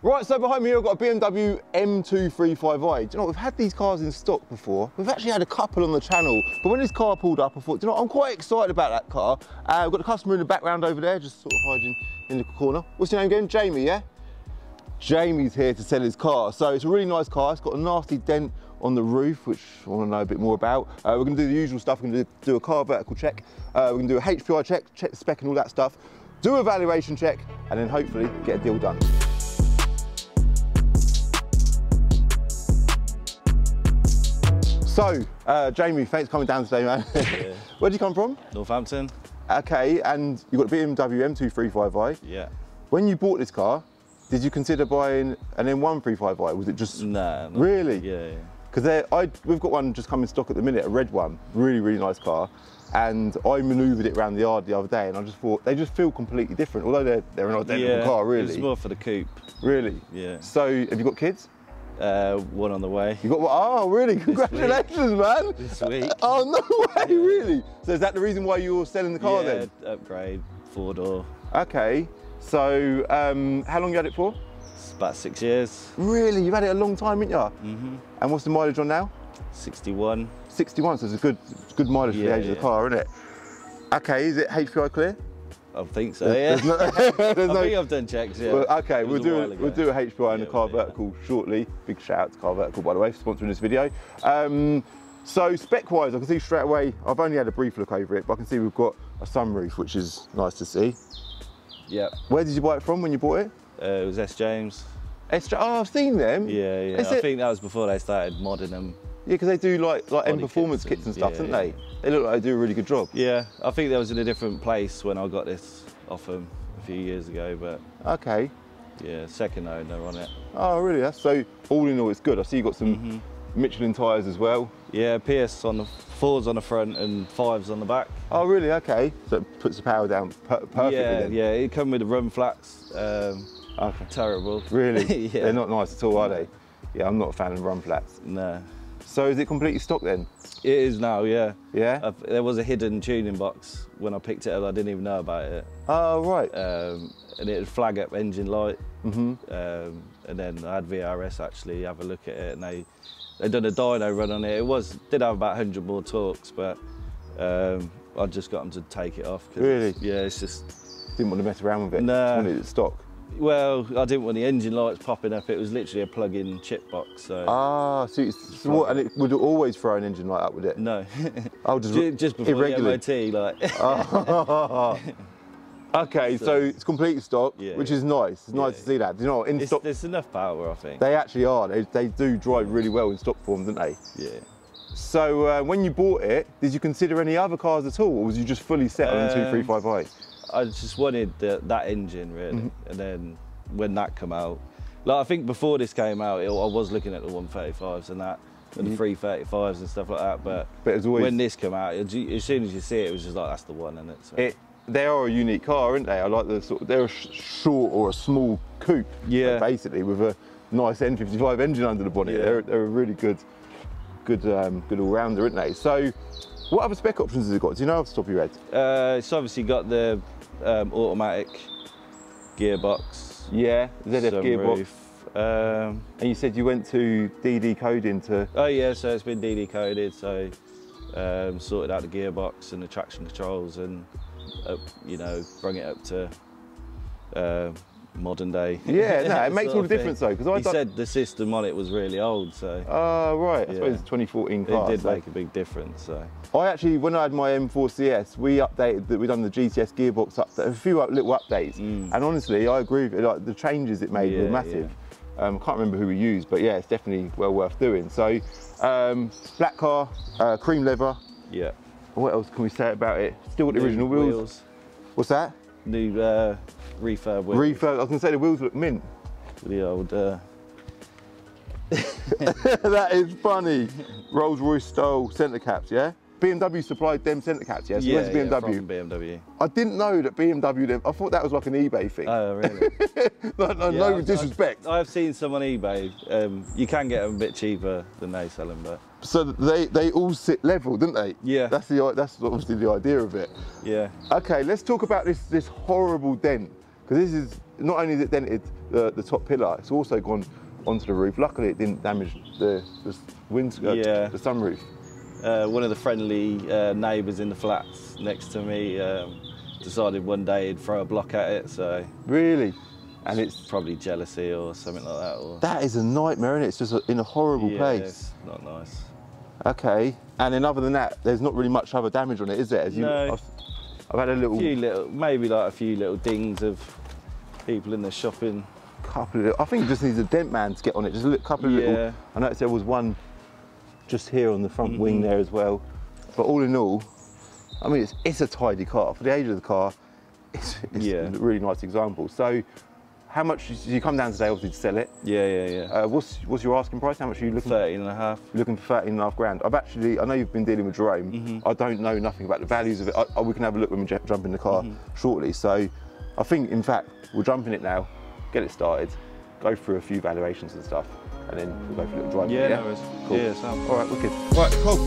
Right, so behind me I've got a BMW M235i. Do you know, we've had these cars in stock before. We've actually had a couple on the channel, but when this car pulled up, I thought, do you know, I'm quite excited about that car. We've got the customer in the background over there, just sort of hiding in the corner. What's your name again? Jamie, yeah? Jamie's here to sell his car. So it's a really nice car. It's got a nasty dent on the roof, which I want to know a bit more about. We're going to do the usual stuff. We're going to do a car vertical check. We're going to do a HPI check, check the spec and all that stuff, do a valuation check, and then hopefully get a deal done. So, Jamie, thanks for coming down today, man. Yeah. Where'd you come from? Northampton. Okay, and you've got a BMW M235i. Yeah. When you bought this car, did you consider buying an M135i? Was it just... No. Really? Yeah. Because we've got one just coming in stock at the minute, a red one, really, really nice car. And I manoeuvred it around the yard the other day and I just thought, they just feel completely different, although they're an identical car, really. It's more for the coupe. Really? Yeah. So, have you got kids? One on the way. You got one? Oh, really? Congratulations, man. This week. Oh, no way, really? So is that the reason why you're selling the car then? Yeah, upgrade, 4-door. Okay. So, how long you had it for? It's about 6 years. Really? You've had it a long time, haven't you? Mm-hmm. And what's the mileage on now? 61. 61, so it's a good mileage for the age of the car, isn't it? Okay, is it HPI clear? I think so, yeah. I think I've done checks, yeah. Well, okay, we'll do a HPI in the car vertical shortly. Big shout out to Car Vertical, by the way, for sponsoring this video. So spec-wise, I can see straight away, I've only had a brief look over it, but I can see we've got a sunroof, which is nice to see. Yeah. Where did you buy it from when you bought it? It was S. James. Oh, I've seen them. Yeah. I think that was before they started modding them. Yeah, because they do like M performance kits and stuff, don't they? They look like they do a really good job. Yeah, I think that was in a different place when I got this off them a few years ago, but... Okay. Yeah, second owner on it. Oh, really? So, all in all, it's good. I see you've got some Michelin tyres as well. Yeah, PS on the 4s on the front and 5s on the back. Oh, really? Okay. So it puts the power down perfectly then. Yeah, it come with the run flats. Okay. Terrible. Really? Yeah. They're not nice at all, are they? Yeah, I'm not a fan of run flats. No. So is it completely stock then? It is now, yeah. Yeah? There was a hidden tuning box when I picked it up. I didn't even know about it. Oh, right. And it would flag up engine light. And then I had VRS actually have a look at it, and they done a dyno run on it. Did have about 100 more torques, but I just got them to take it off. Really? Yeah, it's just... Didn't want to mess around with it? No. Just wanted it stock? Well, I didn't want the engine lights popping up. It was literally a plug-in chip box. So. Ah, and it would always throw an engine light up with it? No. Oh, just before irregular. the MOT, like. Oh. Okay, so it's completely stock, which is nice. It's nice to see that. You know, in stock, there's enough power, I think. They actually are. They do drive really well in stock form, don't they? Yeah. So when you bought it, did you consider any other cars at all, or was you just fully set on 235i? I just wanted that engine, really. And then when that came out, like I think before this came out, I was looking at the 135s and that, and the 335s and stuff like that. But it was always... when this came out, as soon as you see it, it was just like, that's the one, isn't it? So. They are a unique car, aren't they? I like the sort of, they're a short or a small coupe, basically, with a nice N55 engine under the bonnet. Yeah. They're a really good all-rounder, aren't they? So, what other spec options has it got? Do you know off the top of your head? It's obviously got the automatic gearbox. Yeah, ZF gearbox. And you said you went to DD coding to... Oh yeah, so it's been DD coded, so sorted out the gearbox and the traction controls and, you know, bring it up to modern day. Yeah, no, it makes all the difference though. Because he said the system on it was really old, so. Oh, right, I suppose it's 2014 car. It did make a big difference, so. I actually, when I had my M4 CS, we done the GTS gearbox update, a few little updates, and honestly, I agree with it, like the changes it made were massive. I can't remember who we used, but yeah, it's definitely well worth doing. So, black car, cream leather. Yeah. What else can we say about it? Still got the original wheels. What's that? New refurb wheels. Refurb, I was going to say the wheels look mint. The old... That is funny. Rolls-Royce style centre caps, yeah? BMW supplied them centre caps, yeah? So where's BMW? From BMW. I didn't know that BMW, I thought that was like an eBay thing. Oh, really? No disrespect. I've seen some on eBay. You can get them a bit cheaper than they sell them, but... So they all sit level, don't they? Yeah. That's obviously the idea of it. Yeah. Okay, let's talk about this horrible dent Because this is, not only has it dented the top pillar, it's also gone onto the roof. Luckily it didn't damage the windscreen, the sunroof. One of the friendly neighbours in the flats next to me decided one day he'd throw a block at it, so... Really? And it's probably jealousy or something like that. Or... That is a nightmare, isn't it? It's just in a horrible place. It's not nice. Okay, and then other than that, there's not really much other damage on it, is there? No. I've had a little... maybe like a few little dings of people in the shopping. I think it just needs a dent man to get on it. Just a couple of little... I noticed there was one just here on the front wing there as well. But all in all, I mean, it's a tidy car. For the age of the car, it's a really nice example. So, how much, you come down today obviously to sell it? Yeah. What's your asking price? How much are you looking for? 13.5. Looking for 13.5 grand. I know you've been dealing with Jerome. I don't know nothing about the values of it. We can have a look when we jump in the car shortly. So, I think, in fact, we'll jump in it now, get it started, go through a few valuations and stuff, and then we'll go for a little drive. Yeah, no worries. Cool. Yeah, sounds all right, wicked. Right, cool.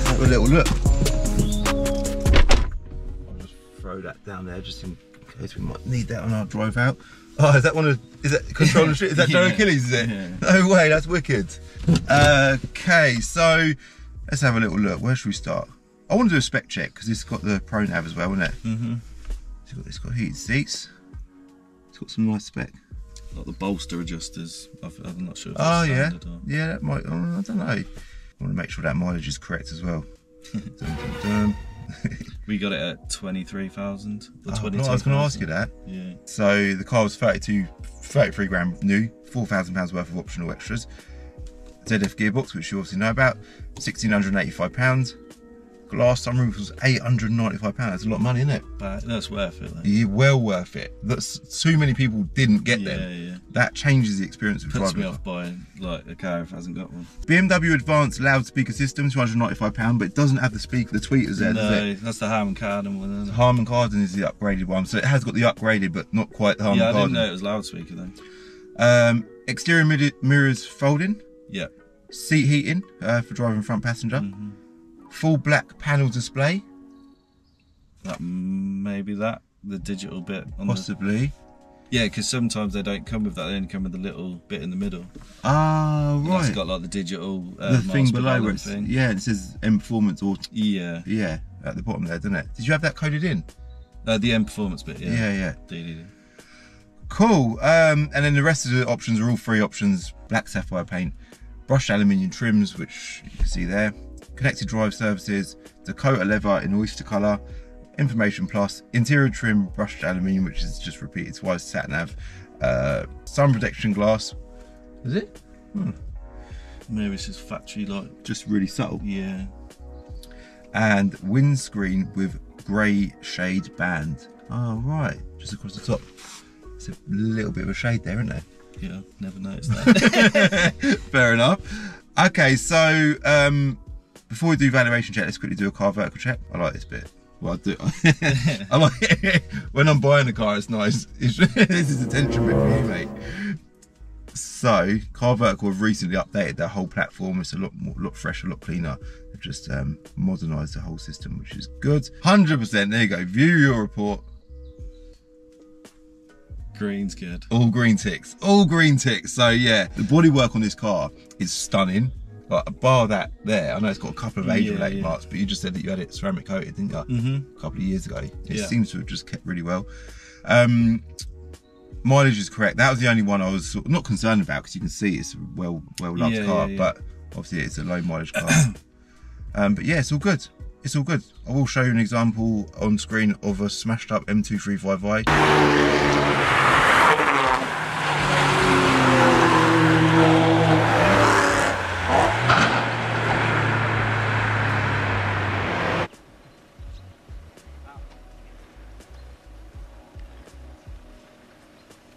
Have a little look. I'll just throw that down there just in case we might need that on our drive out. Oh, is that control the street? Is that Joe Achilles, is it? Yeah. No way, that's wicked. Okay, so let's have a little look. Where should we start? I want to do a spec check because it's got the Pro Nav as well, isn't it? It's got heated seats. It's got some nice spec. Like the bolster adjusters. I'm not sure if that's standard or... Yeah, that might, I don't know. I want to make sure that mileage is correct as well. We got it at 23,000 or 22,000. I was going to ask you that. Yeah. So the car was 33 grand new, £4,000 worth of optional extras. ZF gearbox, which you obviously know about, £1,685. Glass sunroof was £895. That's a lot of money, isn't it? But that's worth it. Though. Yeah, well worth it. That's too many people didn't get them. Yeah. That changes the experience of driving. Puts me off buying like a car if it hasn't got one. BMW Advanced loudspeaker system, £295, but it doesn't have the tweeters there, does it? No, that's the Harman Kardon one. Isn't it? Harman Kardon is the upgraded one, so it has got the upgraded, but not quite the Harman Kardon. Yeah, I didn't know it was loudspeaker though. Exterior mirrors folding. Yeah. Seat heating for driving front passenger. Full black panel display. Maybe the digital bit. Possibly. Yeah, because sometimes they don't come with that. They only come with the little bit in the middle. Ah, right. It's got like the digital the thing below where thing. Yeah, it says M Performance or yeah, at the bottom there, doesn't it? Did you have that coded in? The M Performance bit. Yeah. Yeah. Cool. And then the rest of the options are all free options. Black sapphire paint, brushed aluminium trims, which you can see there. Connected drive services, Dakota leather in oyster colour, information plus, interior trim, brushed aluminium, which is just repeated twice, sat nav, sun protection glass. Is it? Maybe it's just factory like. Just really subtle. Yeah. And windscreen with grey shade band. Oh right, just across the top. It's a little bit of a shade there, isn't there? Yeah, never noticed that. Fair enough. Okay, so before we do valuation check, let's quickly do a car vertical check. I like this bit. Well, I do. I like it. When I'm buying a car, it's nice. This is a tension bit for you, mate. So, Car Vertical have recently updated their whole platform. It's a lot fresher, a lot cleaner. They've just modernised the whole system, which is good. 100%. There you go. View your report. Green's good. All green ticks. All green ticks. So yeah, the bodywork on this car is stunning. Like, bar that there, I know it's got a couple of age-related marks, but you just said that you had it ceramic coated, didn't you? A couple of years ago. It seems to have just kept really well. Mileage is correct. That was the only one I was sort of not concerned about, because you can see it's a well-loved car, but obviously it's a low mileage car. But yeah, it's all good. It's all good. I will show you an example on screen of a smashed up M235I.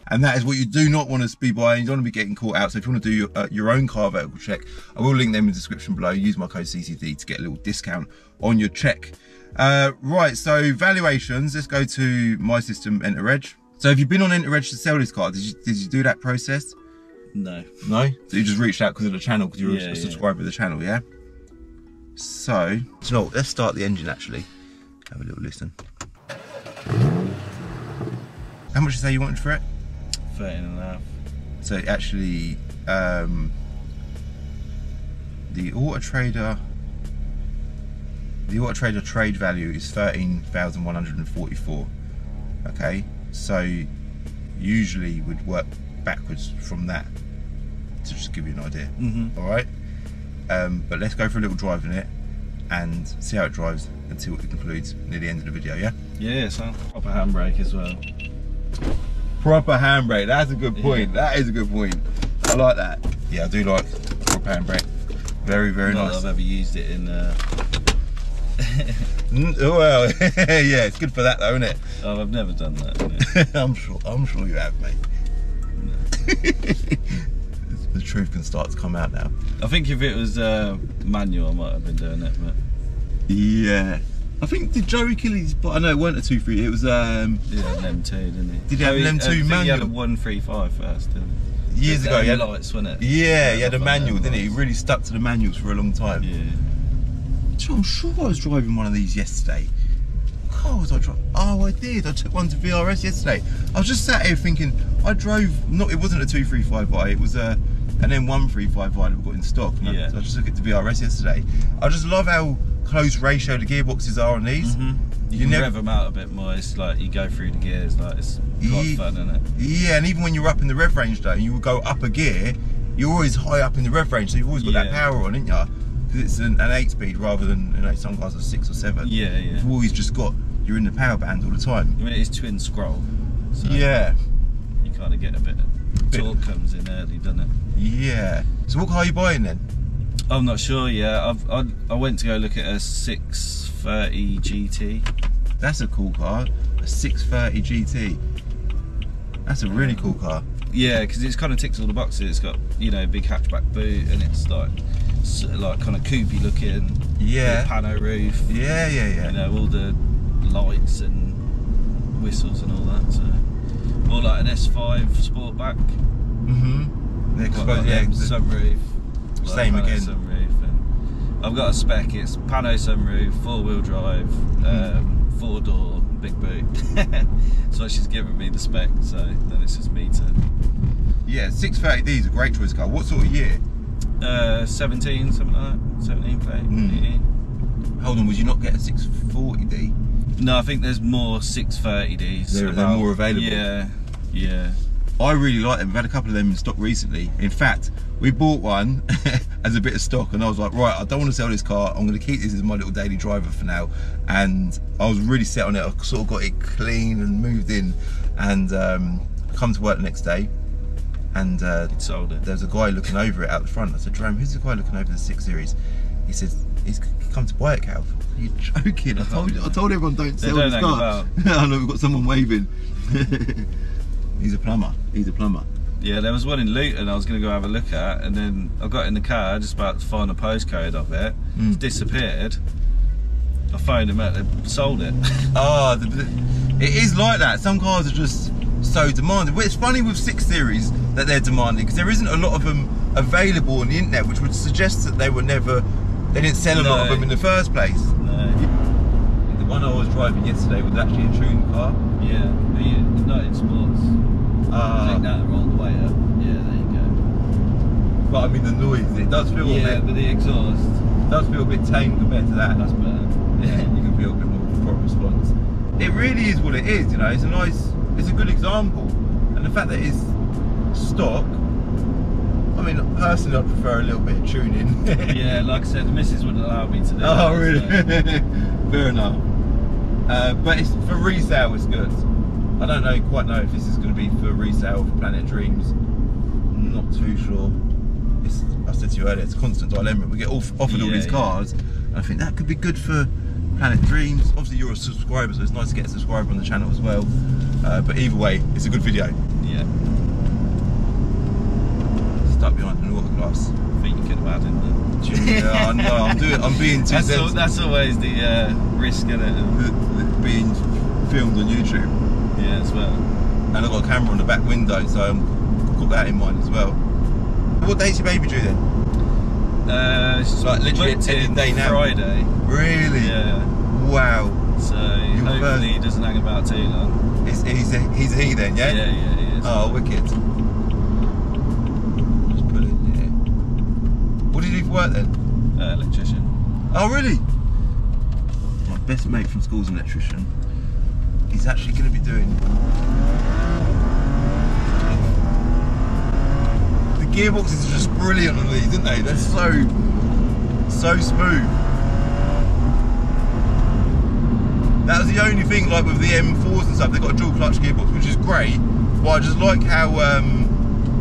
And that is what you do not want to be buying. You don't want to be getting caught out. So if you want to do your own car vertical check, I will link them in the description below. Use my code CCD to get a little discount on your check. Right, so valuations. Let's go to my system, Enter Reg. So have you been on Enter Reg to sell this car? Did you do that process? No. No? So you just reached out because of the channel, because you're a subscriber of the channel, yeah? So, you know what, let's start the engine actually. Have a little listen. How much did you say you wanted for it? 13.5. So actually, the Auto Trader trade value is 13,144. Okay, so usually we'd work backwards from that to just give you an idea. All right, but let's go for a little drive in it and see how it drives and see what it concludes near the end of the video. Yeah. Yeah, so proper handbrake as well. Proper handbrake. That's a good point. Yeah. That is a good point. I like that. Yeah, I do like proper handbrake. Very, very Not nice. that I've ever used it in. Well, yeah, it's good for that though, isn't it? Oh, I've never done that. I'm sure you have, mate. No. The truth can start to come out now. I think if it was manual, I might have been doing it, but yeah. I think, did Joe Achilles, but I know it weren't a 2.3, it was an M2, didn't he? Did he have an M2 manual? He had a 135 first, didn't he? Years ago, he had lights, wasn't it? Yeah, he had a manual, didn't he? He really stuck to the manuals for a long time. Yeah. I'm sure I was driving one of these yesterday. What car was I driving? Oh, I did. I took one to VRS yesterday. I was just sat here thinking, I drove, it wasn't a 235i, it was an M135i that we got in stock. Yeah. I just took it to VRS yesterday. I just love how close ratio the gearboxes are on these. You can rev them out a bit more. It's like you go through the gears, like it's quite fun, isn't it? Yeah, and even when you're up in the rev range though, you will go up a gear, you're always high up in the rev range, so you've always got that power on, ain't you? It's an 8-speed rather than, you know, some cars are 6 or 7. Yeah, yeah. You've always just got, you're in the power band all the time. I mean, it is twin scroll. So yeah. You kind of get a bit of torque comes in early, doesn't it? Yeah. So what car are you buying then? I'm not sure yet. I went to go look at a 630 GT. That's a cool car. A 630 GT. That's a really cool car. Yeah, because it's kind of ticks all the boxes. It's got, you know, big hatchback boot, and it's like kind of coupey looking. Yeah. Pano roof. Yeah, yeah, yeah. You know, all the lights and whistles and all that. So more like an S5 Sportback. Yeah. Sunroof. Same again. Sunroof, and I've got a spec. It's Pano sunroof, 4-wheel drive, 4-door, big boot. So she's given me the spec. So then it's just me to. Yeah, 630D is a great choice car. What sort of year? 17, something like that. 17 plate. 18. Hold on, would you not get a 640D? No, I think there's more 630Ds. They're more available. Yeah, yeah. I really like them. We've had a couple of them in stock recently. In fact, we bought one as a bit of stock, and I was like, right, I don't want to sell this car. I'm going to keep this as my little daily driver for now. And I was really set on it. I sort of got it clean and moved in, and come to work the next day, and sold it. There was a guy looking over it out the front. I said, Jerome, who's the guy looking over the 6 Series? He said, he's come to buy it, Cal. Are you joking? I told everyone don't sell this car. I know, we've got someone waving. He's a plumber. He's a plumber. Yeah, there was one in Luton I was going to go have a look at, and then I got in the car just about to find the postcode of it. It's disappeared. I phoned him up, they sold it. Oh, it is like that. Some cars are just so demanding. Well, it's funny with 6 Series that they're demanding, because there isn't a lot of them available on the internet, which would suggest that they didn't sell a lot of them in the first place. No. The one I was driving yesterday was actually a tuned car. Yeah, not in sports. Take that all the way up. Yeah, there you go. But I mean the noise, it does feel a bit, but the exhaust does feel a bit tame compared to that. That's better. Yeah, you can feel a bit more of a proper response. It really is what it is, you know. It's a good example, and the fact that it's stock. I mean, personally, I'd prefer a little bit of tuning. Yeah, like I said, the missus wouldn't allow me to do that. Oh, really? So. Fair enough. But it's for resale, it's good. I don't quite know if this is going to be for resale for Planet Dreams. I'm not too sure. I said to you earlier, it's a constant dilemma. We get offered all these cars, and I think that could be good for Planet Dreams. Obviously, you're a subscriber, so it's nice to get a subscriber on the channel as well. But either way, it's a good video. Yeah. Stuck behind an auto glass. I think you could have added that. Yeah, no, I'm being too sensitive. That's always the risk in it. Being filmed on YouTube. Yeah, as well. And I've got a camera on the back window, so I've got that in mind as well. What date's your baby due then? It's like literally booked any in day now. Friday. Really? Yeah. Wow. So hopefully he doesn't hang about too long. He's a he then, yeah? Yeah, he is. Oh, wicked. Just put it in there. What did you do for work then? Electrician. Oh, really? My best mate from school's an electrician. He's actually going to be doing... The gearboxes are just brilliant on these, aren't they? They're so smooth. That was the only thing, like with the M4s and stuff, they've got a dual clutch gearbox, which is great, but I just like how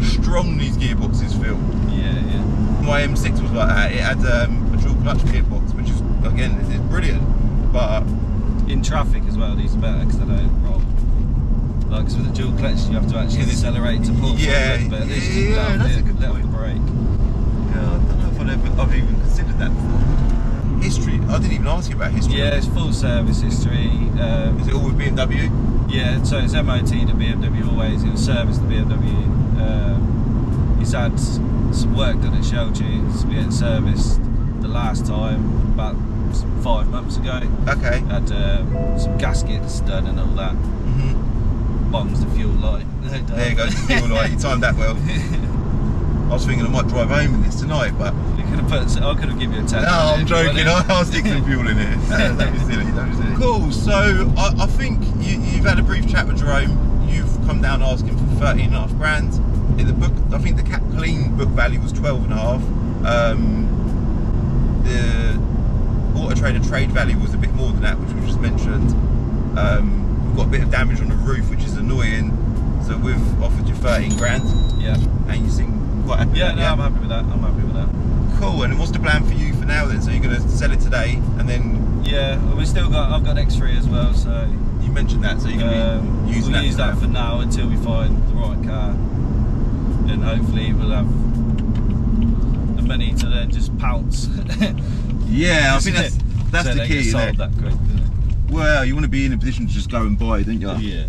strong these gearboxes feel. Yeah. My M6 was like that. It had a dual clutch gearbox, which is, again, it's brilliant, but... In traffic as well, these are better because they don't roll. Like, because with the dual clutch, you have to actually accelerate to pull forward, but this is that's a good let point. the brake. Yeah, I don't know if I've even considered that before. History, I didn't even ask you about history. Yeah, it's full service history. Is it all with BMW? Yeah, so it's MOT to BMW always, it was service to BMW. He's had some work done at Shell Tunes, we had serviced the last time about 5 months ago. Okay. Had some gaskets done and all that. Bongs the fuel light. There you go, the fuel light, you timed that well. I was thinking I might drive home in this tonight, but... You could have put, I could have given you a 10. No, I'm joking, I'll stick some fuel in it. Don't be silly, don't be silly. Cool, so I think you've had a brief chat with Jerome. You've come down asking for 13.5 grand. In the book, I think the Cap Clean book value was 12.5. The Auto Trader trade value was a bit more than that, which we just mentioned. We've got a bit of damage on the roof, which is annoying. So we've offered you 13 grand. Yeah. And you seem quite happy with that, I'm happy with that. I'm happy with that. Cool. And what's the plan for you for now then? So you're going to sell it today, and then? Yeah. Well, I've got X3 as well. So you mentioned that. So you're going to be using that. We'll use that for now until we find the right car, and hopefully we'll have the money to then just pounce. Yeah, I think that's so the key. Sold that quick. Well, you want to be in a position to just go and buy, don't you? Yeah.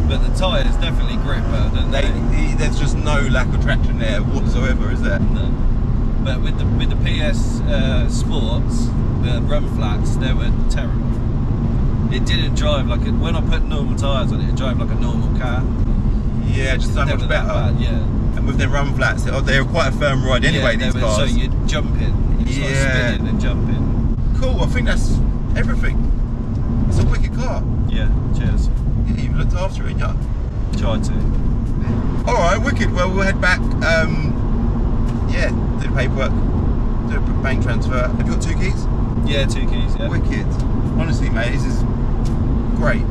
But the tyres definitely grip well, don't they? There's just no lack of traction there whatsoever, is there? No. But with the PS Sports, the run flats, they were terrible. It didn't drive like it. When I put normal tyres on it, it drove like a normal car. Yeah, just so much better. Bad, yeah. And with their run flats, they're quite a firm ride anyway. These cars. So you're jumping. You're sort of spinning and jumping. Cool. I think that's everything. It's a wicked car. Yeah. Cheers. Yeah, you've looked after it, yeah. Tried to. All right, wicked. Well, we'll head back. Yeah, do the paperwork, do a bank transfer. Have you got 2 keys? Yeah, 2 keys. Yeah. Wicked. Honestly, mate, this is great.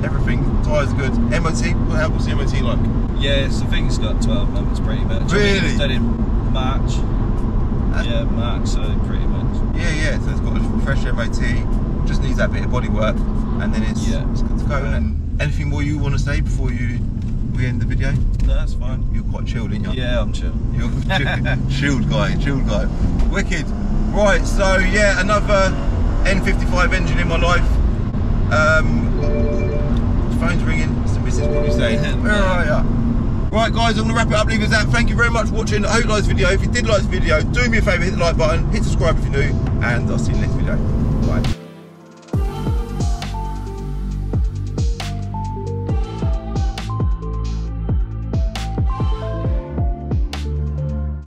Everything. Tyres are good. MOT. What's the MOT like? Yes, I think it's got 12 months pretty much. Really? I think it's done in March. Yeah, March. So pretty much. Yeah. So it's got a fresh MOT. Just needs that bit of body work, and then it's good to go. And anything more you want to say before we end the video? No, that's fine. You're quite chilled, aren't you? Yeah, I'm chill. You're chilled guy. Wicked. Right, so yeah, another N55 engine in my life. Phone's ringing. It's the missus probably saying, where are you? Right guys, I'm going to wrap it up, leave it at that. Thank you very much for watching. I hope you liked this video. If you did like this video, do me a favour, hit the like button, hit subscribe if you're new, and I'll see you in the next video. Bye.